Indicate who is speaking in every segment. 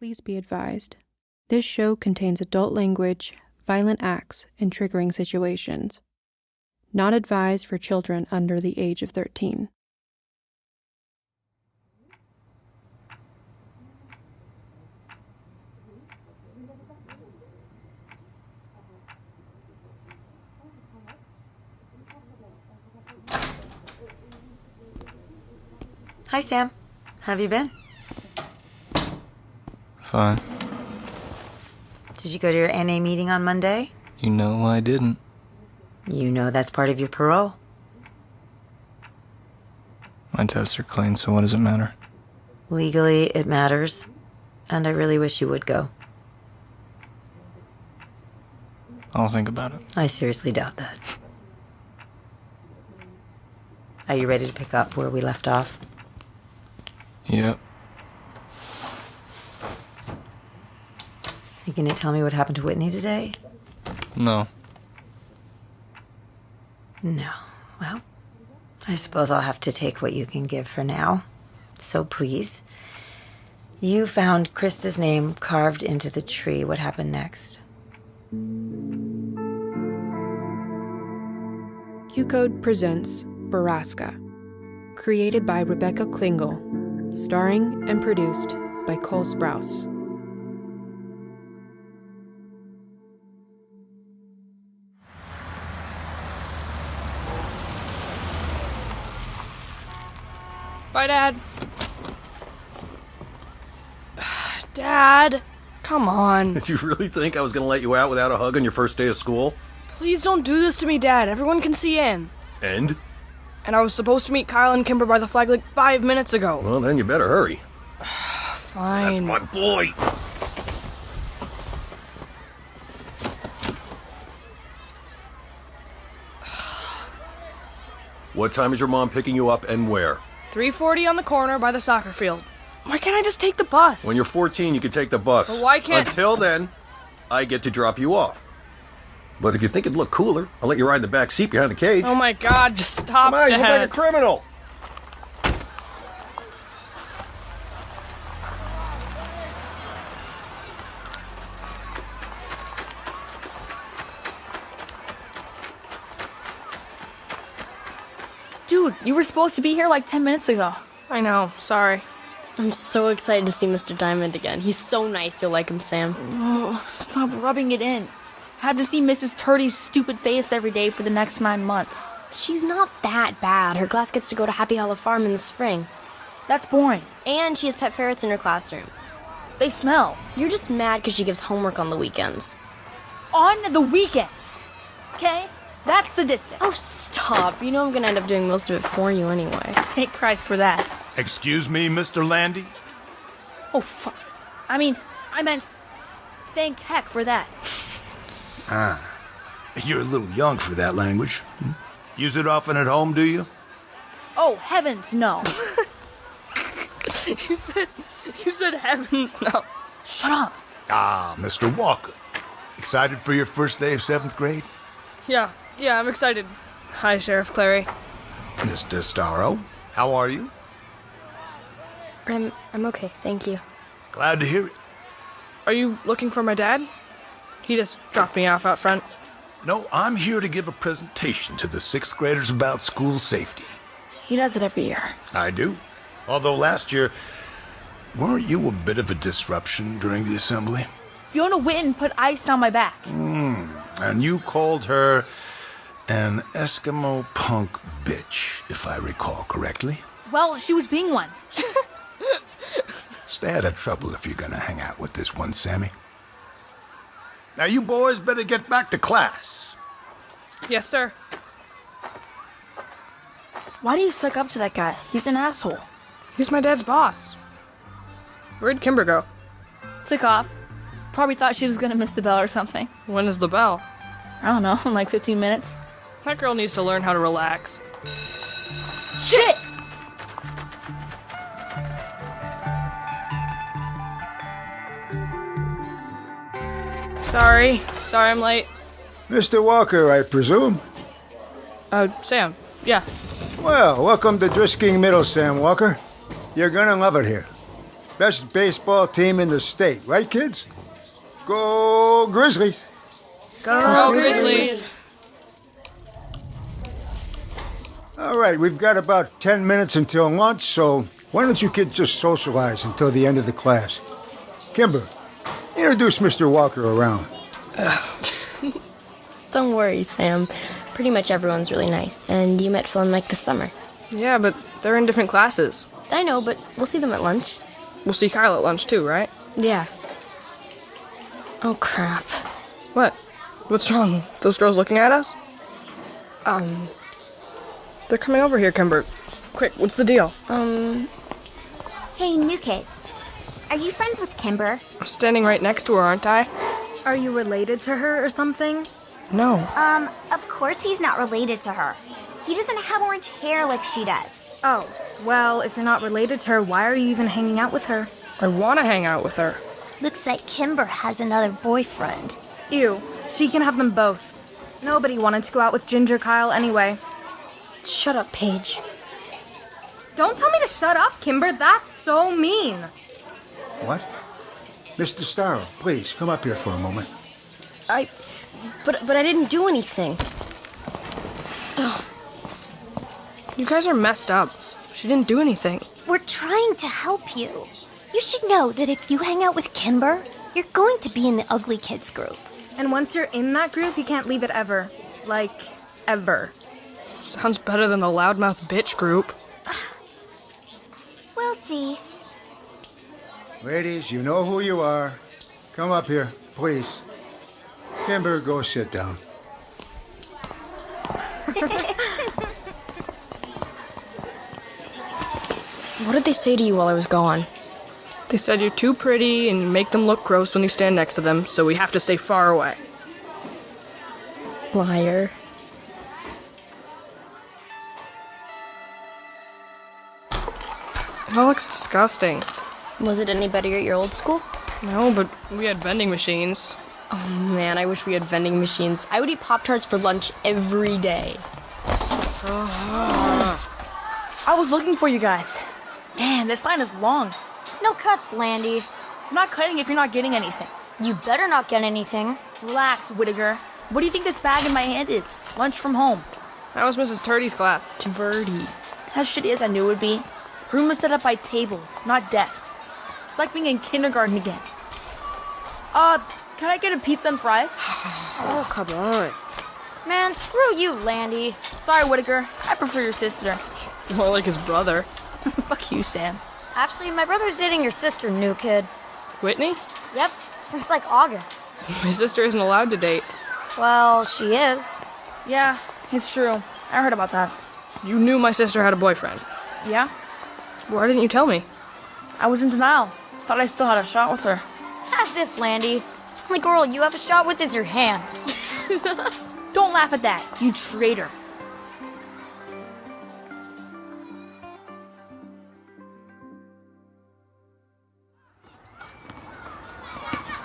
Speaker 1: Please be advised. This show contains adult language, violent acts, and triggering situations. Not advised for children under the age of 13.
Speaker 2: Hi, Sam. How have you been?
Speaker 3: Fine.
Speaker 2: Did you go to your NA meeting on Monday?
Speaker 3: You know I didn't.
Speaker 2: You know that's part of your parole.
Speaker 3: My tests are clean, so what does it matter?
Speaker 2: Legally, it matters. And I really wish you would go.
Speaker 3: I'll think about it.
Speaker 2: I seriously doubt that. Are you ready to pick up where we left off?
Speaker 3: Yep.
Speaker 2: You gonna tell me what happened to Whitney today?
Speaker 3: No.
Speaker 2: No. Well, I suppose I'll have to take what you can give for now. So please. You found Krista's name carved into the tree. What happened next?
Speaker 1: Q-Code presents Baraska, created by Rebecca Klingel, starring and produced by Cole Sprouse.
Speaker 4: Bye, Dad. Dad, come on.
Speaker 5: Did you really think I was going to let you out without a hug on your first day of school?
Speaker 4: Please don't do this to me, Dad. Everyone can see in.
Speaker 5: And?
Speaker 4: And I was supposed to meet Kyle and Kimber by the flag like 5 minutes ago.
Speaker 5: Well, then you better hurry.
Speaker 4: Fine.
Speaker 5: That's my boy. What time is your mom picking you up and where?
Speaker 4: 3:40 on the corner by the soccer field. Why can't I just take the bus?
Speaker 5: When you're 14, you can take the bus.
Speaker 4: But why can't...
Speaker 5: Until then, I get to drop you off. But if you think it'd look cooler, I'll let you ride in the back seat behind the cage.
Speaker 4: Oh my God, just stop,
Speaker 5: Come on, you look
Speaker 4: Dad.
Speaker 5: like a criminal.
Speaker 6: Dude, you were supposed to be here like 10 minutes ago.
Speaker 4: I know, sorry.
Speaker 7: I'm so excited to see Mr. Diamond again. He's so nice. You'll like him, Sam.
Speaker 6: Oh, stop rubbing it in. Had to see Mrs. Turdy's stupid face every day for the next 9 months.
Speaker 7: She's not that bad. Her class gets to go to Happy Hollow Farm in the spring.
Speaker 6: That's boring.
Speaker 7: And she has pet ferrets in her classroom.
Speaker 6: They smell.
Speaker 7: You're just mad because she gives homework on the weekends.
Speaker 6: On the weekends. Okay? That's sadistic.
Speaker 7: Oh, stop. You know I'm going to end up doing most of it for you anyway.
Speaker 6: Thank Christ for that.
Speaker 8: Excuse me, Mr. Landy?
Speaker 6: Oh, fuck. I meant thank heck for that.
Speaker 8: Ah, you're a little young for that language. Use it often at home, do you?
Speaker 6: Oh, heavens, no.
Speaker 4: You said heavens no.
Speaker 6: Shut up.
Speaker 8: Ah, Mr. Walker. Excited for your first day of 7th grade?
Speaker 4: Yeah, I'm excited. Hi, Sheriff Clary.
Speaker 8: Mr. Starro, how are you?
Speaker 7: I'm okay, thank you.
Speaker 8: Glad to hear it.
Speaker 4: Are you looking for my dad? He just dropped me off out front.
Speaker 8: No, I'm here to give a presentation to the 6th graders about school safety.
Speaker 6: He does it every year.
Speaker 8: I do. Although last year, weren't you a bit of a disruption during the assembly?
Speaker 6: Fiona Witten put ice down my back.
Speaker 8: And you called her an Eskimo punk bitch, if I recall correctly.
Speaker 6: Well, she was being one.
Speaker 8: Stay out of trouble if you're gonna hang out with this one, Sammy. Now you boys better get back to class.
Speaker 4: Yes, sir.
Speaker 6: Why do you stick up to that guy? He's an asshole.
Speaker 4: He's my dad's boss. Where'd Kimber go?
Speaker 6: Took off. Probably thought she was gonna miss the bell or something.
Speaker 4: When is the bell?
Speaker 6: I don't know, in like 15 minutes.
Speaker 4: That girl needs to learn how to relax.
Speaker 6: Shit!
Speaker 4: Sorry I'm late.
Speaker 9: Mr. Walker, I presume?
Speaker 4: Sam, yeah.
Speaker 9: Well, welcome to Drisking Middle, Sam Walker. You're gonna love it here. Best baseball team in the state, right, kids? Go Grizzlies!
Speaker 4: Go Grizzlies!
Speaker 9: All right, we've got about 10 minutes until lunch, so why don't you kids just socialize until the end of the class? Kimber, introduce Mr. Walker around.
Speaker 7: Don't worry, Sam. Pretty much everyone's really nice, and you met Phil and Mike this summer.
Speaker 4: Yeah, but they're in different classes.
Speaker 7: I know, but we'll see them at lunch.
Speaker 4: We'll see Kyle at lunch too, right?
Speaker 7: Yeah. Oh, crap.
Speaker 4: What? What's wrong? Those girls looking at us? They're coming over here, Kimber. Quick, what's the deal?
Speaker 10: Hey, new kid. Are you friends with Kimber?
Speaker 4: I'm standing right next to her, aren't I?
Speaker 11: Are you related to her or something?
Speaker 4: No.
Speaker 10: Of course he's not related to her. He doesn't have orange hair like she does.
Speaker 11: Oh, well, if you're not related to her, why are you even hanging out with her?
Speaker 4: I want to hang out with her.
Speaker 10: Looks like Kimber has another boyfriend.
Speaker 11: Ew, she can have them both. Nobody wanted to go out with Ginger Kyle anyway.
Speaker 7: Shut up, Paige.
Speaker 11: Don't tell me to shut up, Kimber. That's so mean.
Speaker 9: What? Mr. Starro, please, come up here for a moment.
Speaker 7: But I didn't do anything.
Speaker 4: You guys are messed up. She didn't do anything.
Speaker 10: We're trying to help you. You should know that if you hang out with Kimber, you're going to be in the ugly kids group.
Speaker 11: And once you're in that group, you can't leave it ever. Like, ever.
Speaker 4: Sounds better than the loudmouth bitch group.
Speaker 10: We'll see.
Speaker 9: Ladies, you know who you are. Come up here, please. Kimber, go sit down.
Speaker 7: What did they say to you while I was gone?
Speaker 4: They said you're too pretty and you make them look gross when you stand next to them, so we have to stay far away.
Speaker 7: Liar.
Speaker 4: That looks disgusting.
Speaker 7: Was it any better at your old school?
Speaker 4: No, but we had vending machines.
Speaker 7: Oh man, I wish we had vending machines. I would eat Pop-Tarts for lunch every day.
Speaker 6: I was looking for you guys. Man, this line is long.
Speaker 10: No cuts, Landy.
Speaker 6: It's not cutting if you're not getting anything.
Speaker 10: You better not get anything.
Speaker 6: Relax, Whittaker. What do you think this bag in my hand is? Lunch from home.
Speaker 4: That was Mrs. Turdy's class.
Speaker 7: Tverdy.
Speaker 6: As shitty as I knew it would be. Room is set up by tables, not desks. It's like being in kindergarten again. Can I get a pizza and fries?
Speaker 7: Oh, come on.
Speaker 10: Man, screw you, Landy.
Speaker 6: Sorry, Whittaker. I prefer your sister.
Speaker 4: More like his brother.
Speaker 6: Fuck you, Sam.
Speaker 10: Actually, my brother's dating your sister, new kid.
Speaker 4: Whitney?
Speaker 10: Yep, since like August.
Speaker 4: My sister isn't allowed to date.
Speaker 10: Well, she is.
Speaker 6: Yeah, it's true. I heard about that.
Speaker 4: You knew my sister had a boyfriend.
Speaker 6: Yeah?
Speaker 4: Why didn't you tell me?
Speaker 6: I was in denial. Thought I still had a shot with her.
Speaker 10: As if, Landy. Only girl you have a shot with is your hand.
Speaker 6: Don't laugh at that, you traitor.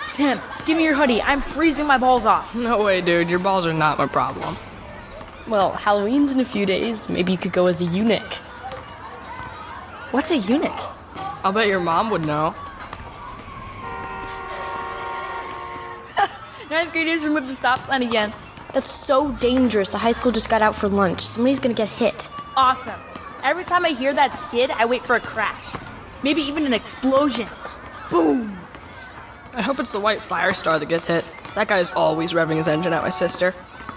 Speaker 6: Sam, give me your hoodie. I'm freezing my balls off.
Speaker 4: No way, dude. Your balls are not my problem.
Speaker 7: Well, Halloween's in a few days. Maybe you could go as a eunuch.
Speaker 6: What's a eunuch?
Speaker 4: I'll bet your mom would know.
Speaker 6: Ninth graders removed the stop sign again.
Speaker 7: That's so dangerous. The high school just got out for lunch. Somebody's gonna get hit.
Speaker 6: Awesome. Every time I hear that skid, I wait for a crash. Maybe even an explosion. Boom!
Speaker 4: I hope it's the white fire star that gets hit. That guy's always revving his engine at my sister.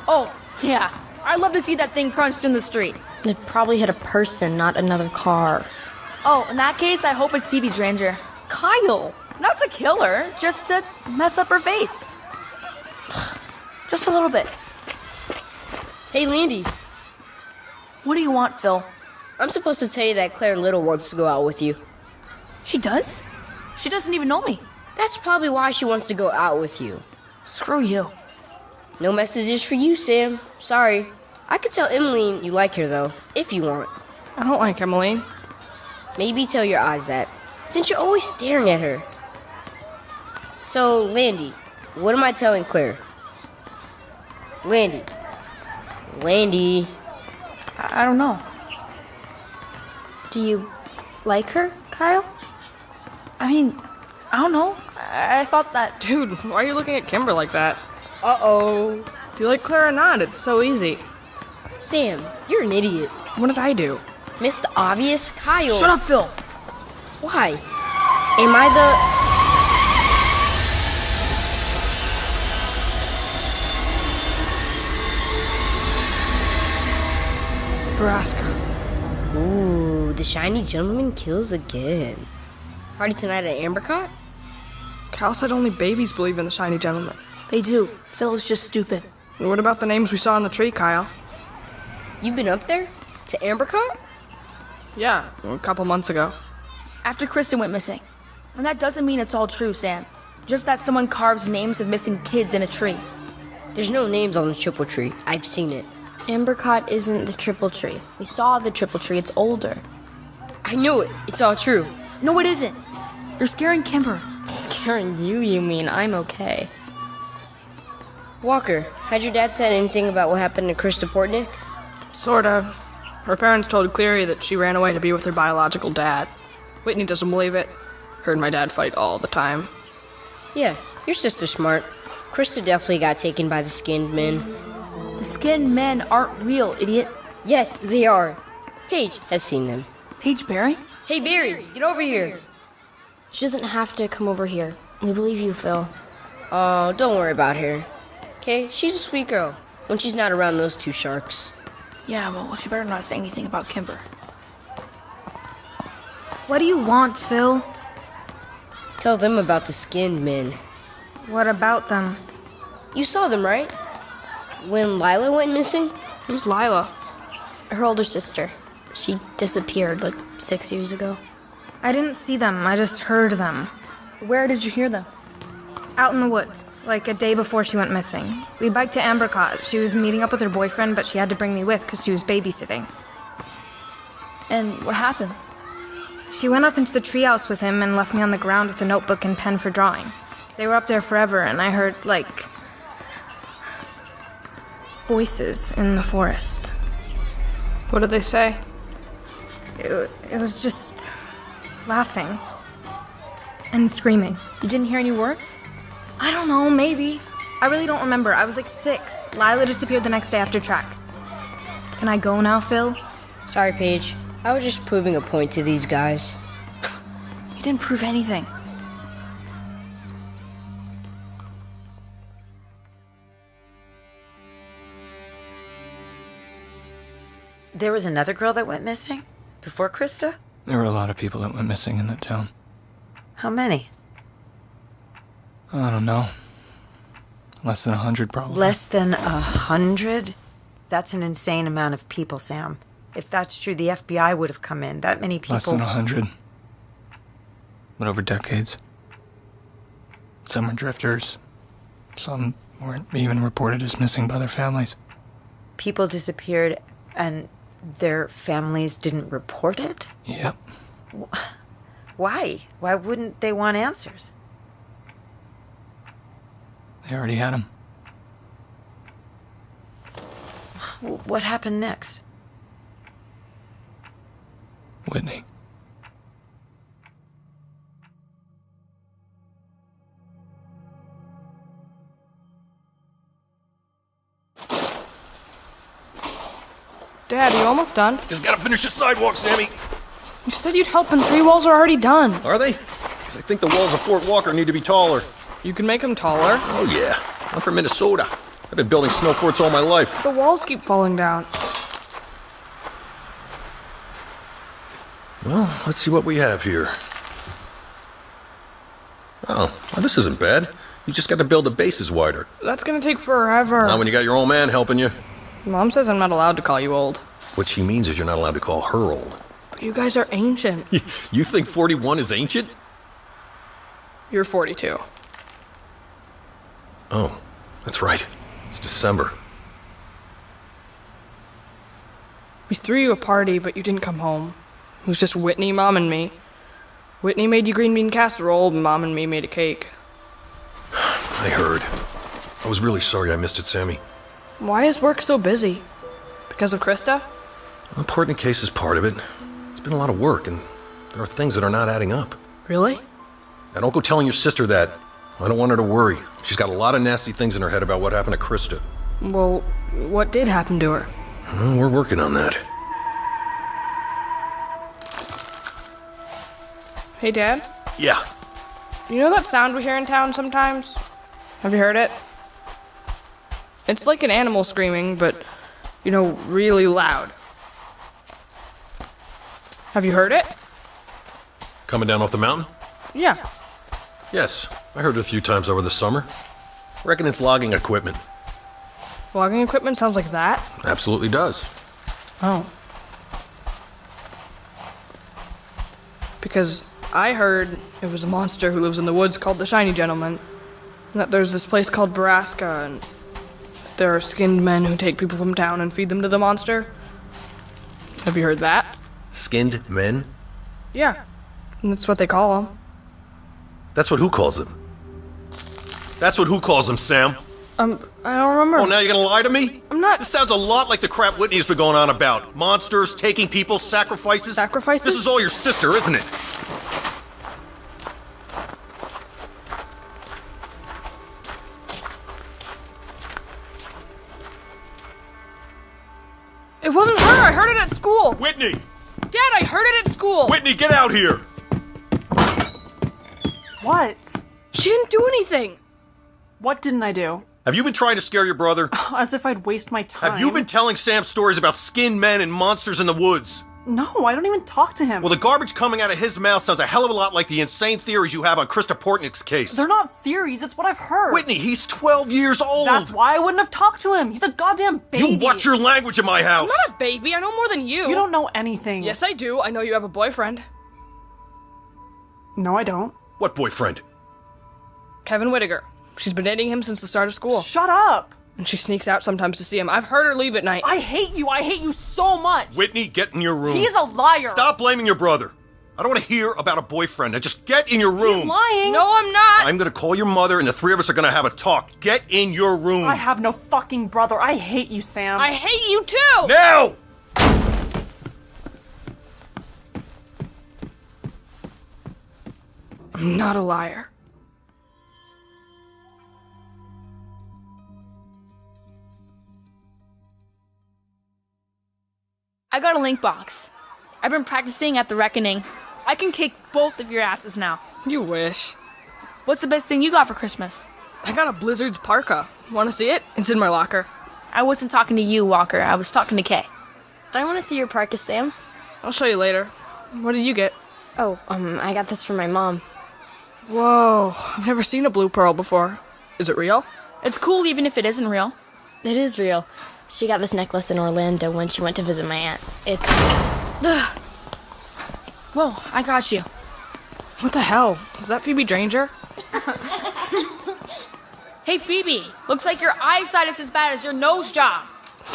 Speaker 6: Oh, yeah. I'd love to see that thing crunched in the street.
Speaker 7: It probably hit a person, not another car.
Speaker 6: Oh, in that case, I hope it's Phoebe Dranger.
Speaker 7: Kyle!
Speaker 6: Not to kill her, just to mess up her face. Just a little bit.
Speaker 7: Hey, Landy.
Speaker 6: What do you want, Phil?
Speaker 7: I'm supposed to tell you that Claire Little wants to go out with you.
Speaker 6: She does? She doesn't even know me.
Speaker 7: That's probably why she wants to go out with you.
Speaker 6: Screw you.
Speaker 7: No messages for you, Sam. Sorry. I could tell Emmeline you like her, though, if you want.
Speaker 4: I don't like Emmeline.
Speaker 7: Maybe tell your eyes that, since you're always staring at her. So, Landy, what am I telling Claire? Landy. Landy.
Speaker 6: I don't know.
Speaker 7: Do you like her, Kyle?
Speaker 6: I mean, I don't know. I thought that...
Speaker 4: Dude, why are you looking at Kimber like that?
Speaker 7: Uh-oh.
Speaker 4: Do you like Claire or not? It's so easy.
Speaker 7: Sam, you're an idiot.
Speaker 4: What did I do?
Speaker 7: Missed the obvious, Kyle.
Speaker 6: Shut up, Phil!
Speaker 7: Why? Am I
Speaker 4: Vraska.
Speaker 7: Ooh, the shiny gentleman kills again. Party tonight at Ambercott?
Speaker 4: Cal said only babies believe in the shiny gentleman.
Speaker 6: They do. Phil is just stupid.
Speaker 4: And what about the names we saw on the tree, Kyle?
Speaker 7: You've been up there? To Ambercott?
Speaker 4: Yeah, a couple months ago.
Speaker 6: After Krista went missing. And that doesn't mean it's all true, Sam. Just that someone carves names of missing kids in a tree.
Speaker 7: There's no names on the triple tree. I've seen it.
Speaker 1: Ambercott isn't the triple tree. We saw the triple tree. It's older.
Speaker 7: I knew it. It's all true.
Speaker 6: No, it isn't. You're scaring Kimber.
Speaker 1: Scaring you mean? I'm okay.
Speaker 7: Walker, had your dad said anything about what happened to Krista Portnick?
Speaker 4: Sorta. Her parents told Cleary that she ran away to be with her biological dad. Whitney doesn't believe it. Her and my dad fight all the time.
Speaker 7: Yeah, your sister's smart. Krista definitely got taken by the skinned men.
Speaker 6: The skinned men aren't real, idiot.
Speaker 7: Yes, they are. Paige has seen them.
Speaker 6: Paige Barry?
Speaker 7: Hey, Barry, get over here.
Speaker 1: She doesn't have to come over here. We believe you, Phil.
Speaker 7: Oh, don't worry about her. Okay, she's a sweet girl when she's not around those two sharks.
Speaker 6: Yeah, well, she better not say anything about Kimber.
Speaker 11: What do you want, Phil?
Speaker 7: Tell them about the skinned men.
Speaker 11: What about them?
Speaker 7: You saw them, right? When Lila went missing?
Speaker 4: Who's Lila?
Speaker 1: Her older sister. She disappeared like 6 years ago.
Speaker 11: I didn't see them. I just heard them.
Speaker 6: Where did you hear them?
Speaker 11: Out in the woods, like a day before she went missing. We biked to Ambercott. She was meeting up with her boyfriend, but she had to bring me with because she was babysitting.
Speaker 6: And what happened?
Speaker 11: She went up into the treehouse with him and left me on the ground with a notebook and pen for drawing. They were up there forever, and I heard, like, voices in the forest.
Speaker 4: What did they say?
Speaker 11: It was just laughing and screaming.
Speaker 6: You didn't hear any words?
Speaker 11: I don't know, maybe. I really don't remember. I was like 6. Lila disappeared the next day after track. Can I go now, Phil?
Speaker 7: Sorry, Paige. I was just proving a point to these guys.
Speaker 6: You didn't prove anything.
Speaker 2: There was another girl that went missing? Before Krista?
Speaker 3: There were a lot of people that went missing in that town.
Speaker 2: How many?
Speaker 3: I don't know. Less than 100, probably.
Speaker 2: Less than 100? That's an insane amount of people, Sam. If that's true, the FBI would have come in. That many people...
Speaker 3: Less than 100. But over decades. Some were drifters. Some weren't even reported as missing by their families.
Speaker 2: People disappeared and their families didn't report it?
Speaker 3: Yep.
Speaker 2: Why? Why wouldn't they want answers?
Speaker 3: They already had them.
Speaker 2: What happened next?
Speaker 3: Whitney.
Speaker 4: Dad, are you almost done?
Speaker 5: Just gotta finish the sidewalk, Sammy.
Speaker 4: You said you'd help and 3 walls are already done.
Speaker 5: Are they? 'Cause I think the walls of Fort Walker need to be taller.
Speaker 4: You can make them taller.
Speaker 5: Oh, yeah. I'm from Minnesota. I've been building snow forts all my life.
Speaker 4: The walls keep falling down.
Speaker 5: Well, let's see what we have here. Oh, well, this isn't bad. You just got to build the bases wider.
Speaker 4: That's gonna take forever.
Speaker 5: Not when you got your old man helping you.
Speaker 4: Mom says I'm not allowed to call you old.
Speaker 5: What she means is you're not allowed to call her old.
Speaker 4: But you guys are ancient.
Speaker 5: You think 41 is ancient?
Speaker 4: You're 42.
Speaker 5: Oh, that's right. It's December.
Speaker 4: We threw you a party, but you didn't come home. It was just Whitney, Mom, and me. Whitney made you green bean casserole, and Mom and me made a cake.
Speaker 5: I heard. I was really sorry I missed it, Sammy.
Speaker 4: Why is work so busy? Because of Krista?
Speaker 5: The Portnick case is part of it. It's been a lot of work, and there are things that are not adding up.
Speaker 4: Really?
Speaker 5: Now don't go telling your sister that. I don't want her to worry. She's got a lot of nasty things in her head about what happened to Krista.
Speaker 4: Well, what did happen to her?
Speaker 5: Well, we're working on that.
Speaker 4: Hey, Dad?
Speaker 5: Yeah.
Speaker 4: You know that sound we hear in town sometimes? Have you heard it? It's like an animal screaming, but, really loud. Have you heard it?
Speaker 5: Coming down off the mountain?
Speaker 4: Yeah.
Speaker 5: Yes, I heard it a few times over the summer. Reckon it's logging equipment.
Speaker 4: Logging equipment sounds like that?
Speaker 5: Absolutely does.
Speaker 4: Oh. Because I heard it was a monster who lives in the woods called the Shiny Gentleman. And that there's this place called Baraska, and there are skinned men who take people from town and feed them to the monster. Have you heard that?
Speaker 5: Skinned men?
Speaker 4: Yeah. And that's what they call them.
Speaker 5: That's what who calls them? That's what who calls them, Sam?
Speaker 4: I don't remember.
Speaker 5: Oh, now you're gonna lie to me?
Speaker 4: I'm not.
Speaker 5: This sounds a lot like the crap Whitney's been going on about. Monsters, taking people, sacrifices.
Speaker 4: Sacrifices?
Speaker 5: This is all your sister, isn't it?
Speaker 4: It wasn't her! I heard it at school!
Speaker 5: Whitney!
Speaker 4: Dad, I heard it at school!
Speaker 5: Whitney, get out here!
Speaker 6: What?
Speaker 4: She didn't do anything!
Speaker 6: What didn't I do?
Speaker 5: Have you been trying to scare your brother?
Speaker 6: As if I'd waste my time.
Speaker 5: Have you been telling Sam stories about skinned men and monsters in the woods?
Speaker 6: No, I don't even talk to him.
Speaker 5: Well, the garbage coming out of his mouth sounds a hell of a lot like the insane theories you have on Krista Portnick's case.
Speaker 6: They're not theories, it's what I've heard.
Speaker 5: Whitney, he's 12 years old!
Speaker 6: That's why I wouldn't have talked to him. He's a goddamn baby.
Speaker 5: You watch your language in my house!
Speaker 4: I'm not a baby, I know more than you!
Speaker 6: You don't know anything.
Speaker 4: Yes, I do. I know you have a boyfriend.
Speaker 6: No, I don't.
Speaker 5: What boyfriend?
Speaker 4: Kevin Whittaker. She's been dating him since the start of school.
Speaker 6: Shut up!
Speaker 4: And she sneaks out sometimes to see him. I've heard her leave at night.
Speaker 6: I hate you so much!
Speaker 5: Whitney, get in your room.
Speaker 6: He's a liar!
Speaker 5: Stop blaming your brother. I don't want to hear about a boyfriend. Now just get in your room.
Speaker 6: He's lying!
Speaker 4: No, I'm not!
Speaker 5: I'm gonna call your mother and the three of us are gonna have a talk. Get in your room.
Speaker 6: I have no fucking brother. I hate you, Sam.
Speaker 4: I hate you too!
Speaker 5: Now!
Speaker 4: I'm not a liar.
Speaker 6: I got a link box. I've been practicing at the Reckoning. I can kick both of your asses now.
Speaker 4: You wish.
Speaker 6: What's the best thing you got for Christmas?
Speaker 4: I got a Blizzard's parka. Want to see it? It's in my locker.
Speaker 6: I wasn't talking to you, Walker. I was talking to Kay.
Speaker 7: I want to see your parka, Sam.
Speaker 4: I'll show you later. What did you get?
Speaker 7: Oh, I got this for my mom.
Speaker 4: Whoa, I've never seen a blue pearl before. Is it real?
Speaker 6: It's cool even if it isn't real.
Speaker 7: It is real. She got this necklace in Orlando when she went to visit my aunt. It's...
Speaker 6: Ugh. Whoa, I got you.
Speaker 4: What the hell? Is that Phoebe Dranger?
Speaker 6: Hey, Phoebe. Looks like your eyesight is as bad as your nose job.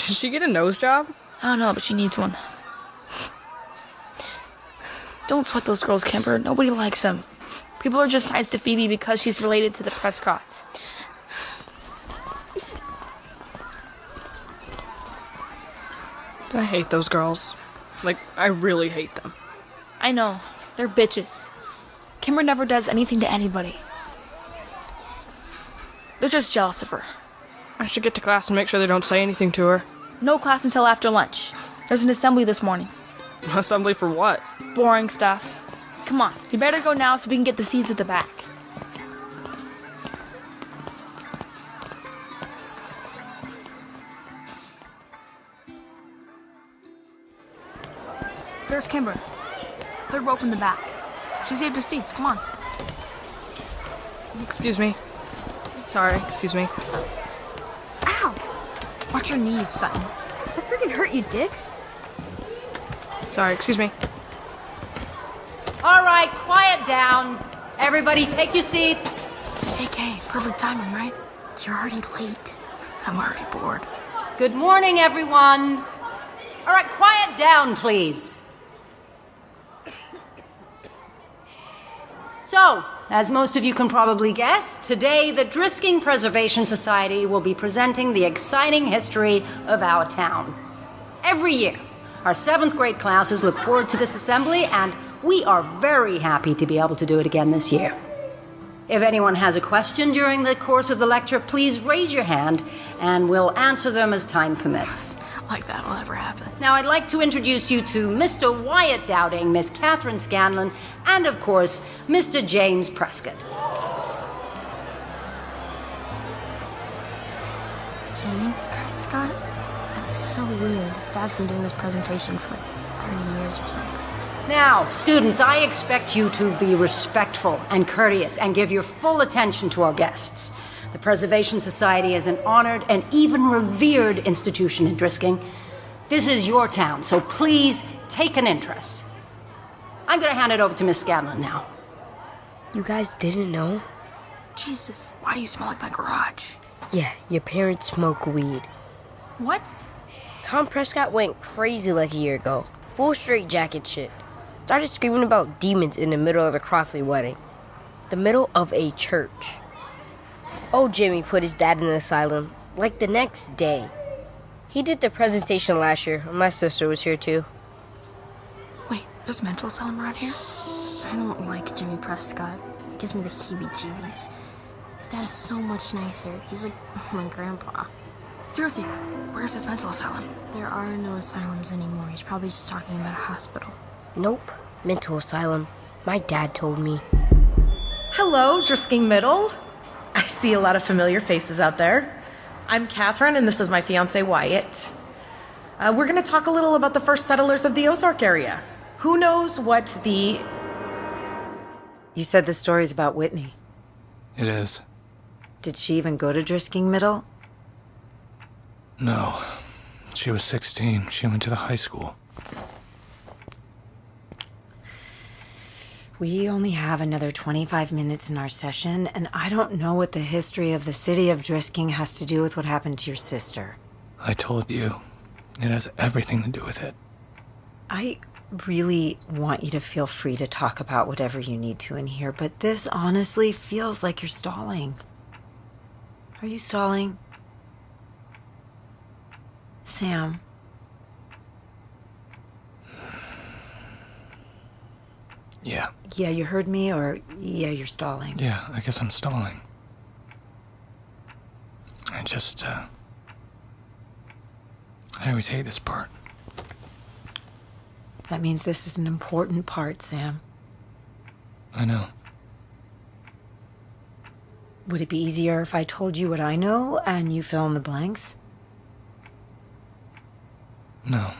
Speaker 4: Did she get a nose job?
Speaker 6: I don't know, but she needs one. Don't sweat those girls, Kimber. Nobody likes them. People are just nice to Phoebe because she's related to the Prescotts.
Speaker 4: I hate those girls. Like, I really hate them.
Speaker 6: I know. They're bitches. Kimber never does anything to anybody. They're just jealous of her.
Speaker 4: I should get to class and make sure they don't say anything to her.
Speaker 6: No class until after lunch. There's an assembly this morning.
Speaker 4: Assembly for what?
Speaker 6: Boring stuff. Come on, you better go now so we can get the seats at the back. There's Kimber. Third row from the back. She saved her seats. Come on.
Speaker 4: Excuse me. Sorry, excuse me.
Speaker 6: Ow! Watch your knees, Sutton.
Speaker 11: That freaking hurt you, Dick.
Speaker 4: Sorry, excuse me.
Speaker 12: All right, quiet down. Everybody take your seats.
Speaker 6: Hey, Kay, perfect timing, right? You're already late. I'm already bored.
Speaker 12: Good morning, everyone. All right, quiet down, please. So, as most of you can probably guess, today the Drisking Preservation Society will be presenting the exciting history of our town. Every year, our 7th grade classes look forward to this assembly, and we are very happy to be able to do it again this year. If anyone has a question during the course of the lecture, please raise your hand and we'll answer them as time permits.
Speaker 6: Like that'll ever happen.
Speaker 12: Now, I'd like to introduce you to Mr. Wyatt Dowding, Miss Catherine Scanlon, and, of course, Mr. James Prescott.
Speaker 13: Jimmy Prescott? That's so weird. His dad's been doing this presentation for like 30 years or something.
Speaker 12: Now, students, I expect you to be respectful and courteous and give your full attention to our guests. The Preservation Society is an honored and even revered institution in Drisking. This is your town, so please take an interest. I'm going to hand it over to Miss Scanlon now.
Speaker 7: You guys didn't know?
Speaker 6: Jesus, why do you smell like my garage?
Speaker 7: Yeah, your parents smoke weed.
Speaker 6: What?
Speaker 7: Tom Prescott went crazy like a year ago. Full straight jacket shit. Started screaming about demons in the middle of the Crossley wedding. The middle of a church. Old Jimmy put his dad in the asylum, like the next day. He did the presentation last year, and my sister was here too.
Speaker 6: Wait, there's a mental asylum around here?
Speaker 13: I don't like Jimmy Prescott. It gives me the heebie-jeebies. His dad is so much nicer. He's like my grandpa.
Speaker 6: Seriously, where's this mental asylum?
Speaker 13: There are no asylums anymore. He's probably just talking about a hospital.
Speaker 7: Nope, mental asylum. My dad told me.
Speaker 14: Hello, Drisking Middle. I see a lot of familiar faces out there. I'm Catherine, and this is my fiancé, Wyatt. We're going to talk a little about the first settlers of the Ozark area. Who knows what the...
Speaker 2: You said the story's about Whitney.
Speaker 3: It is.
Speaker 2: Did she even go to Drisking Middle?
Speaker 3: No. She was 16. She went to the high school.
Speaker 2: We only have another 25 minutes in our session, and I don't know what the history of the city of Drisking has to do with what happened to your sister.
Speaker 3: I told you. It has everything to do with it.
Speaker 2: I really want you to feel free to talk about whatever you need to in here, but this honestly feels like you're stalling. Are you stalling? Sam?
Speaker 3: Yeah.
Speaker 2: Yeah, you heard me, or yeah, you're stalling?
Speaker 3: Yeah, I guess I'm stalling. I always hate this part.
Speaker 2: That means this is an important part, Sam.
Speaker 3: I know.
Speaker 2: Would it be easier if I told you what I know and you fill in the blanks?
Speaker 3: No.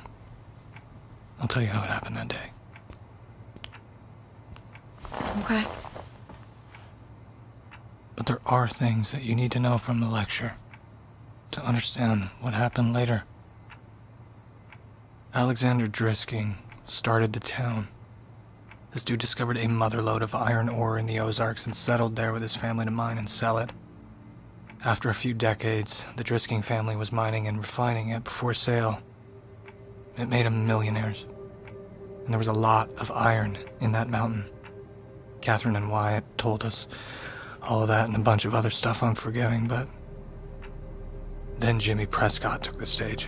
Speaker 3: I'll tell you how it happened that day.
Speaker 2: Okay.
Speaker 3: But there are things that you need to know from the lecture to understand what happened later. Alexander Drisking started the town. This dude discovered a motherlode of iron ore in the Ozarks and settled there with his family to mine and sell it. After a few decades, the Drisking family was mining and refining it before sale. It made them millionaires. And there was a lot of iron in that mountain. Catherine and Wyatt told us all of that and a bunch of other stuff I'm forgetting, but then Jimmy Prescott took the stage.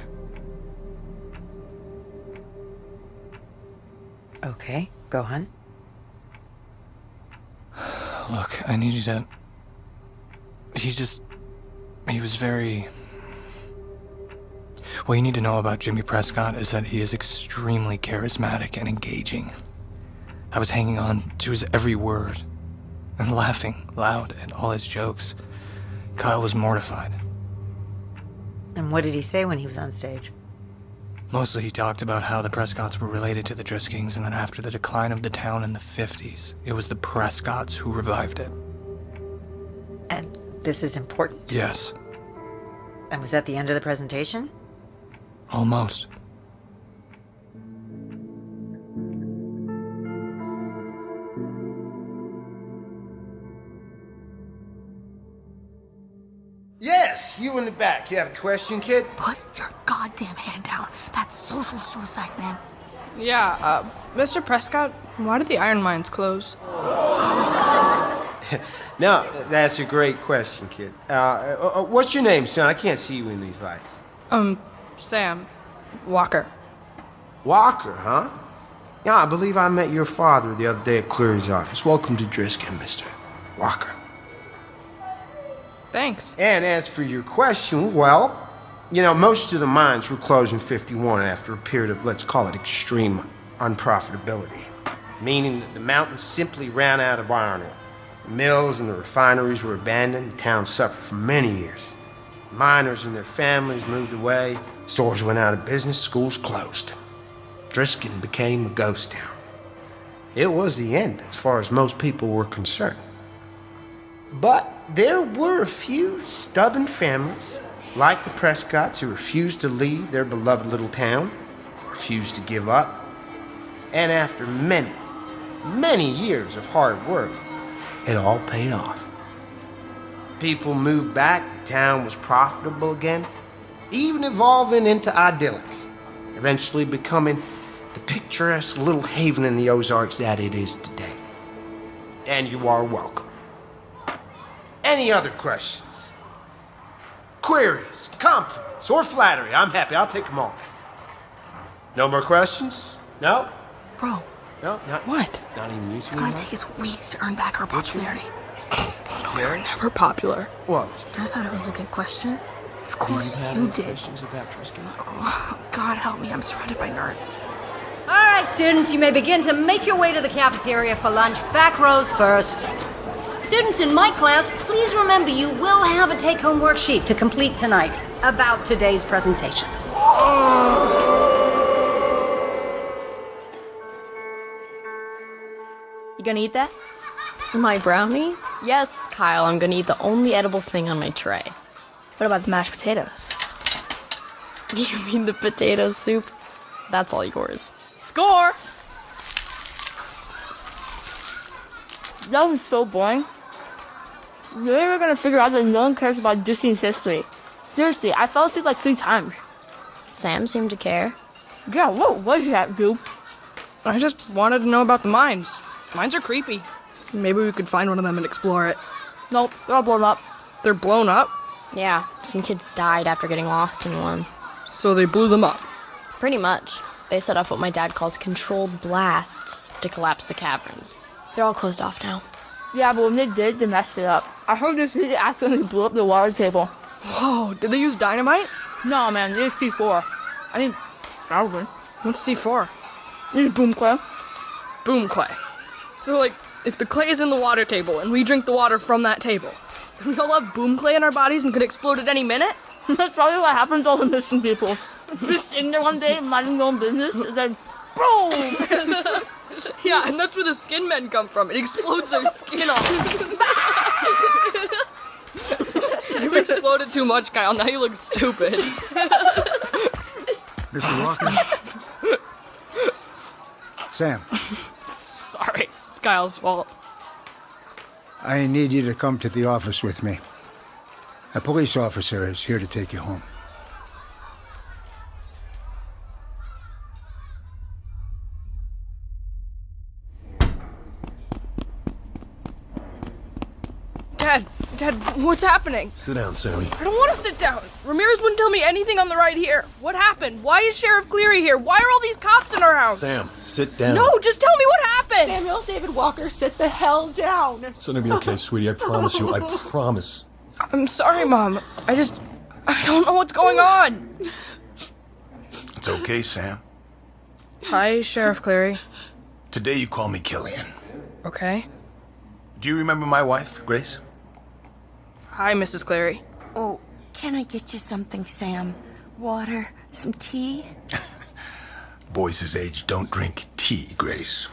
Speaker 2: Okay, go on.
Speaker 3: Look, I need you to... He was very... What you need to know about Jimmy Prescott is that he is extremely charismatic and engaging. I was hanging on to his every word and laughing loud at all his jokes. Kyle was mortified.
Speaker 2: And what did he say when he was on stage?
Speaker 3: Mostly he talked about how the Prescotts were related to the Driskings, and that after the decline of the town in the 50s, it was the Prescotts who revived it.
Speaker 2: And this is important?
Speaker 3: Yes.
Speaker 2: And was that the end of the presentation?
Speaker 3: Almost.
Speaker 15: Yes, you in the back. You have a question, kid?
Speaker 6: Put your goddamn hand down. That's social suicide, man.
Speaker 4: Yeah, Mr. Prescott, why did the iron mines close?
Speaker 15: No, that's a great question, kid. What's your name, son? I can't see you in these lights.
Speaker 4: Sam. Walker.
Speaker 15: Walker, huh? Yeah, I believe I met your father the other day at Cleary's office. Welcome to Drisking, Mr. Walker.
Speaker 4: Thanks.
Speaker 15: And as for your question, well, most of the mines were closed in 51 after a period of, let's call it, extreme unprofitability, meaning that the mountains simply ran out of iron ore. The mills and the refineries were abandoned. The town suffered for many years. Miners and their families moved away. Stores went out of business. Schools closed. Driskin became a ghost town. It was the end as far as most people were concerned. But there were a few stubborn families, like the Prescotts, who refused to leave their beloved little town, refused to give up. And after many, many years of hard work, it all paid off. People moved back, the town was profitable again, even evolving into idyllic, eventually becoming the picturesque little haven in the Ozarks that it is today. And you are welcome. Any other questions? Queries, compliments, or flattery? I'm happy. I'll take them all. No more questions? No?
Speaker 6: Bro.
Speaker 15: No? Not
Speaker 6: what?
Speaker 15: Not even you?
Speaker 6: It's gonna take us weeks to earn back our popularity.
Speaker 4: No, we were never popular.
Speaker 15: What?
Speaker 6: I thought it was a good question. Of course you did.
Speaker 15: Questions about Tristan?
Speaker 6: Oh, God help me, I'm surrounded by nerds.
Speaker 12: All right, students, you may begin to make your way to the cafeteria for lunch. Back rows first. Students in my class, please remember you will have a take-home worksheet to complete tonight about today's presentation.
Speaker 6: You gonna eat that? My brownie? Yes, Kyle, I'm gonna eat the only edible thing on my tray. What about the mashed potatoes? Do you mean the potato soup? That's all yours. Score! That was so boring. You're never gonna figure out that no one cares about Disney's history. Seriously, I fell asleep like 3 times. Sam seemed to care. Yeah, what was that, dude?
Speaker 4: I just wanted to know about the mines. Mines are creepy. Maybe we could find one of them and explore it.
Speaker 6: Nope, they're all blown up.
Speaker 4: They're blown up?
Speaker 6: Yeah, some kids died after getting lost in one.
Speaker 4: So they blew them up?
Speaker 6: Pretty much. They set off what my dad calls controlled blasts to collapse the caverns. They're all closed off now. Yeah, but when they did, they messed it up. I heard this really accidentally blew up the water table.
Speaker 4: Whoa, did they use dynamite?
Speaker 6: No, man, they used C4. I mean, probably.
Speaker 4: What's C4?
Speaker 6: It's boom clay.
Speaker 4: Boom clay. So, like, if the clay is in the water table and we drink the water from that table, then we all have boom clay in our bodies and could explode at any minute?
Speaker 6: That's probably what happens to all the missing people. Just sitting there one day, minding their own business, and then boom!
Speaker 4: Yeah, and that's where the skin men come from. It explodes their skin off. You exploded too much, Kyle. Now you look stupid.
Speaker 9: Mr. Walker? Sam.
Speaker 4: Sorry, it's Kyle's fault.
Speaker 9: I need you to come to the office with me. A police officer is here to take you home.
Speaker 4: Dad, what's happening?
Speaker 5: Sit down, Sammy.
Speaker 4: I don't want to sit down. Ramirez wouldn't tell me anything on the ride here. What happened? Why is Sheriff Cleary here? Why are all these cops in our house?
Speaker 5: Sam, sit down.
Speaker 4: No, just tell me what happened.
Speaker 16: Samuel David Walker, sit the hell down.
Speaker 5: It's gonna be okay, sweetie. I promise you. I promise.
Speaker 4: I'm sorry, Mom. I don't know what's going on.
Speaker 8: It's okay, Sam.
Speaker 4: Hi, Sheriff Cleary.
Speaker 8: Today you call me Killian.
Speaker 4: Okay.
Speaker 8: Do you remember my wife, Grace?
Speaker 4: Hi, Mrs. Cleary.
Speaker 16: Oh, can I get you something, Sam? Water? Some tea?
Speaker 8: Boys his age don't drink tea, Grace.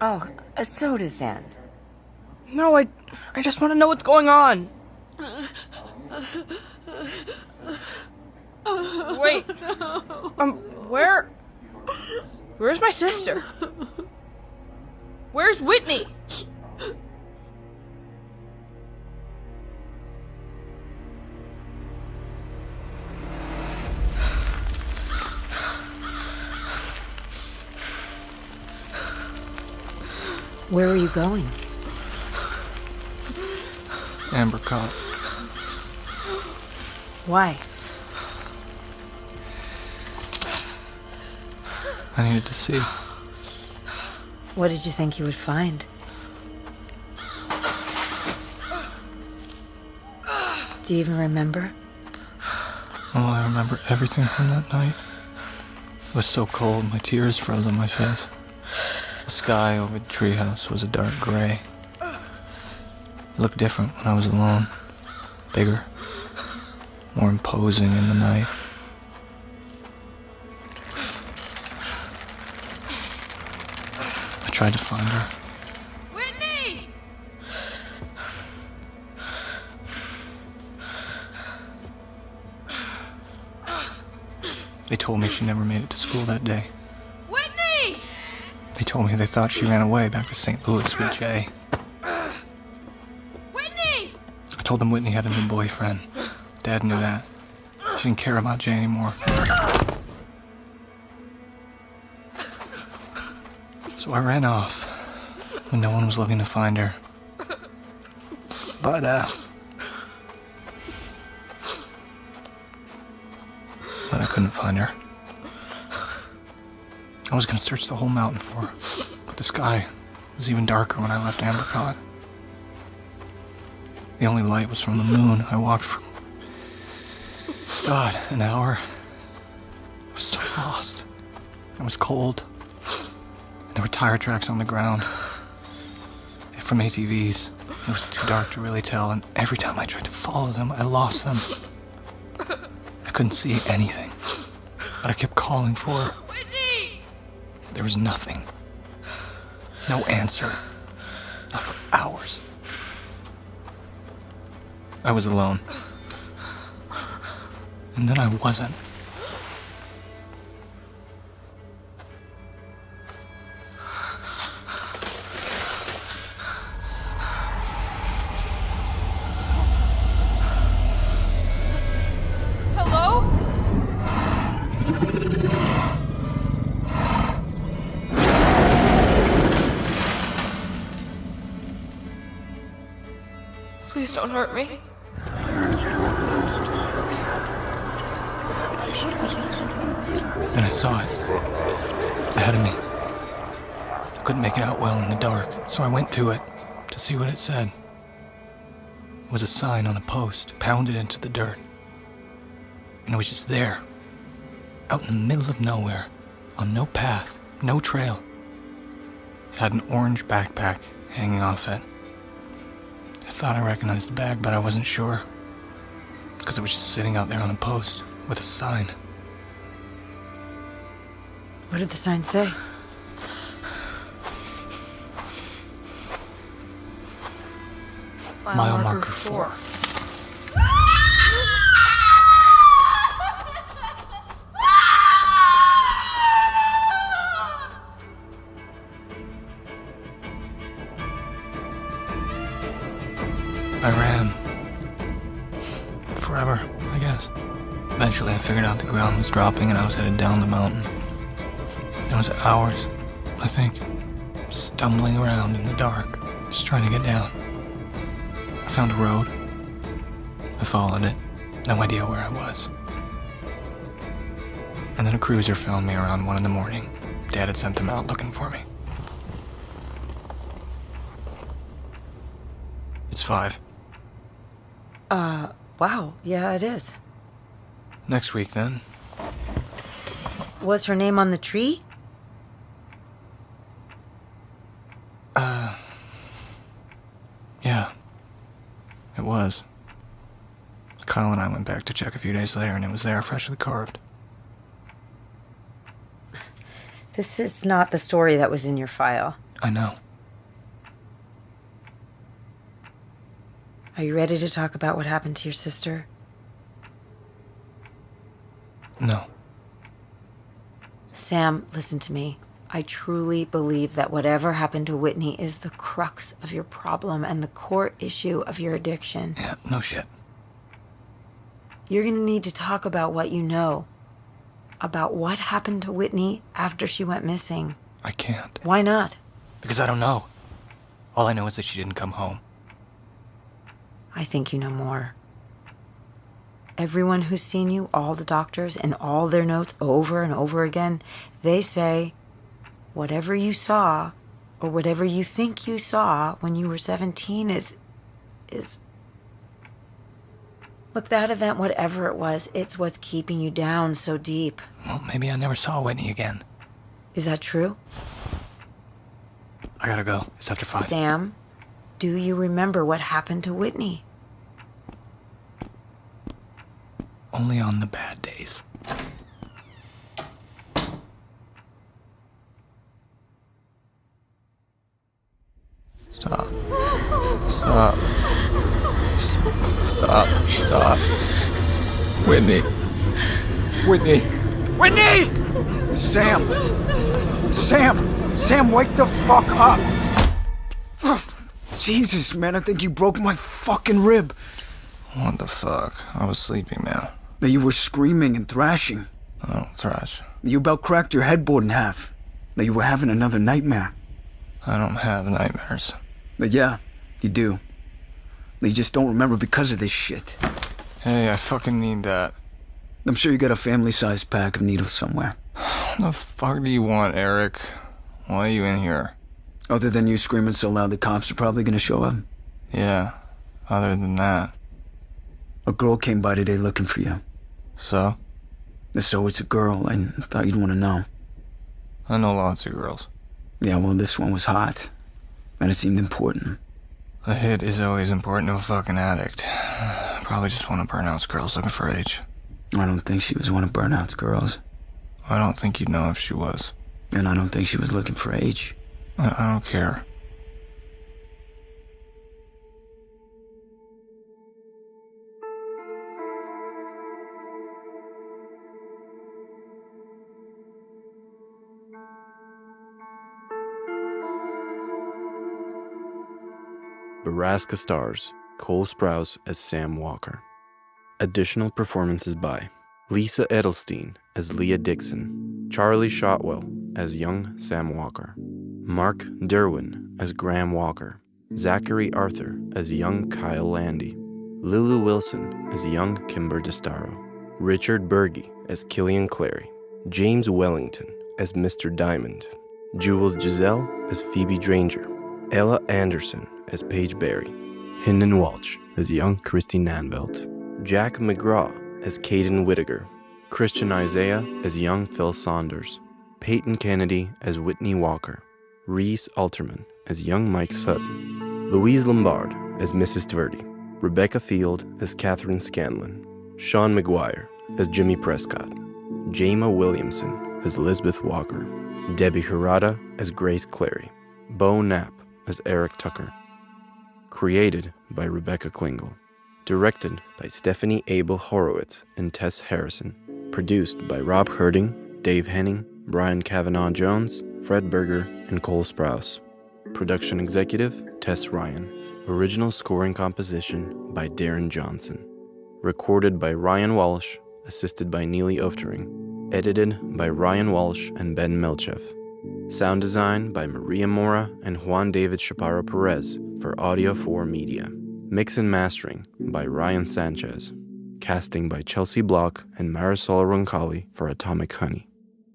Speaker 16: Oh, a soda then.
Speaker 4: No, I just want to know what's going on. Wait. Where's my sister? Where's Whitney?
Speaker 2: Where are you going?
Speaker 3: Ambercott.
Speaker 2: Why?
Speaker 3: I needed to see.
Speaker 2: What did you think you would find? Do you even remember?
Speaker 3: Oh, I remember everything from that night. It was so cold, my tears froze on my face. The sky over the treehouse was a dark gray. It looked different when I was alone. Bigger. More imposing in the night. I tried to find her.
Speaker 17: Whitney!
Speaker 3: They told me she never made it to school that day.
Speaker 17: Whitney!
Speaker 3: They told me they thought she ran away back to St. Louis with Jay.
Speaker 17: Whitney!
Speaker 3: I told them Whitney had a new boyfriend. Dad knew that. She didn't care about Jay anymore. So I ran off when no one was looking to find her. But, I couldn't find her. I was gonna search the whole mountain for her, but the sky was even darker when I left Ambercott. The only light was from the moon. I walked for, God, an hour. I was so lost. I was cold. And there were tire tracks on the ground. From ATVs. It was too dark to really tell, and every time I tried to follow them, I lost them. I couldn't see anything, but I kept calling for her.
Speaker 17: Whitney!
Speaker 3: There was nothing. No answer. Not for hours. I was alone. And then I wasn't.
Speaker 17: Hello? Please don't hurt me.
Speaker 3: Then I saw it. Ahead of me. I couldn't make it out well in the dark, so I went to it to see what it said. It was a sign on a post, pounded into the dirt. And it was just there. Out in the middle of nowhere. On no path, no trail. It had an orange backpack hanging off it. I thought I recognized the bag, but I wasn't sure. Because it was just sitting out there on a post with a sign.
Speaker 2: What did the sign say?
Speaker 3: Mile marker 4. I ran. Forever, I guess. Eventually I figured out the ground was dropping and I was headed down the mountain. It was hours, I think, stumbling around in the dark, just trying to get down. I found a road. I followed it. No idea where I was. And then a cruiser found me around 1 a.m. Dad had sent them out looking for me. It's 5.
Speaker 2: Wow. Yeah, it is.
Speaker 3: Next week, then.
Speaker 2: Was her name on the tree?
Speaker 3: Yeah. It was. Kyle and I went back to check a few days later, and it was there, freshly carved.
Speaker 2: This is not the story that was in your file.
Speaker 3: I know.
Speaker 2: Are you ready to talk about what happened to your sister?
Speaker 3: No.
Speaker 2: Sam, listen to me. I truly believe that whatever happened to Whitney is the crux of your problem and the core issue of your addiction.
Speaker 3: Yeah, no shit.
Speaker 2: You're going to need to talk about what you know. About what happened to Whitney after she went missing.
Speaker 3: I can't.
Speaker 2: Why not?
Speaker 3: Because I don't know. All I know is that she didn't come home.
Speaker 2: I think you know more. Everyone who's seen you, all the doctors, and all their notes over and over again, they say whatever you saw, or whatever you think you saw when you were 17 is Look, that event, whatever it was, it's what's keeping you down so deep.
Speaker 3: Well, maybe I never saw Whitney again.
Speaker 2: Is that true?
Speaker 3: I gotta go. It's after 5.
Speaker 2: Sam, do you remember what happened to Whitney?
Speaker 3: Only on the bad days. Stop. Stop. Stop. Stop. Whitney. Whitney.
Speaker 18: Whitney! Sam! Sam, wake the fuck up! Jesus, man, I think you broke my fucking rib.
Speaker 3: What the fuck? I was sleeping, man.
Speaker 18: That you were screaming and thrashing.
Speaker 3: I don't thrash.
Speaker 18: You about cracked your headboard in half. That you were having another nightmare.
Speaker 3: I don't have nightmares.
Speaker 18: But yeah, you do. You just don't remember because of this shit.
Speaker 3: Hey, I fucking need that.
Speaker 18: I'm sure you got a family-sized pack of needles somewhere.
Speaker 3: What the fuck do you want, Eric? Why are you in here?
Speaker 18: Other than you screaming so loud the cops are probably gonna show up.
Speaker 3: Yeah, other than that.
Speaker 18: A girl came by today looking for you.
Speaker 3: So?
Speaker 18: So it's a girl, I thought you'd want to know.
Speaker 3: I know lots of girls.
Speaker 18: Yeah, well, this one was hot. And it seemed important.
Speaker 3: A hit is always important to a fucking addict. Probably just one of Burnout's girls looking for H.
Speaker 18: I don't think she was one of Burnout's girls.
Speaker 3: I don't think you'd know if she was.
Speaker 18: And I don't think she was looking for H.
Speaker 3: I don't care.
Speaker 19: Baraska stars Cole Sprouse as Sam Walker. Additional performances by Lisa Edelstein as Leah Dixon, Charlie Shotwell as young Sam Walker, Mark Derwin as Graham Walker, Zachary Arthur as young Kyle Landy, Lulu Wilson as young Kimber DeStaro, Richard Berge as Killian Clary, James Wellington as Mr. Diamond, Jules Giselle as Phoebe Dranger, Ella Anderson as Paige Berry, Hinden Walsh as young Christy Nanvelt, Jack McGraw as Caden Whittaker, Christian Isaiah as young Phil Saunders, Peyton Kennedy as Whitney Walker, Reese Alterman as young Mike Sutton, Louise Lombard as Mrs. Tverdy, Rebecca Field as Catherine Scanlon, Sean McGuire as Jimmy Prescott, Jama Williamson as Elizabeth Walker, Debbie Hirata as Grace Clary, Bo Knapp as Eric Tucker. Created by Rebecca Klingel. Directed by Stephanie Abel Horowitz and Tess Harrison. Produced by Rob Herding, Dave Henning, Brian Kavanaugh Jones, Fred Berger, and Cole Sprouse. Production executive, Tess Ryan. Original scoring composition by Darren Johnson. Recorded by Ryan Walsh, assisted by Neely Oftering. Edited by Ryan Walsh and Ben Melchev. Sound design by Maria Mora and Juan David Chaparro Perez for Audio 4 Media. Mix and mastering by Ryan Sanchez. Casting by Chelsea Block and Marisol Roncalli for Atomic Honey.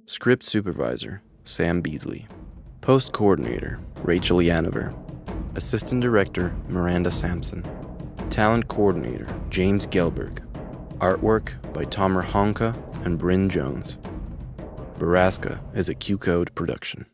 Speaker 19: Script supervisor, Sam Beasley. Post coordinator, Rachel Yanover. Assistant director, Miranda Sampson. Talent coordinator, James Gelberg. Artwork by Tomer Honka and Bryn Jones. Baraska is a Q-Code production.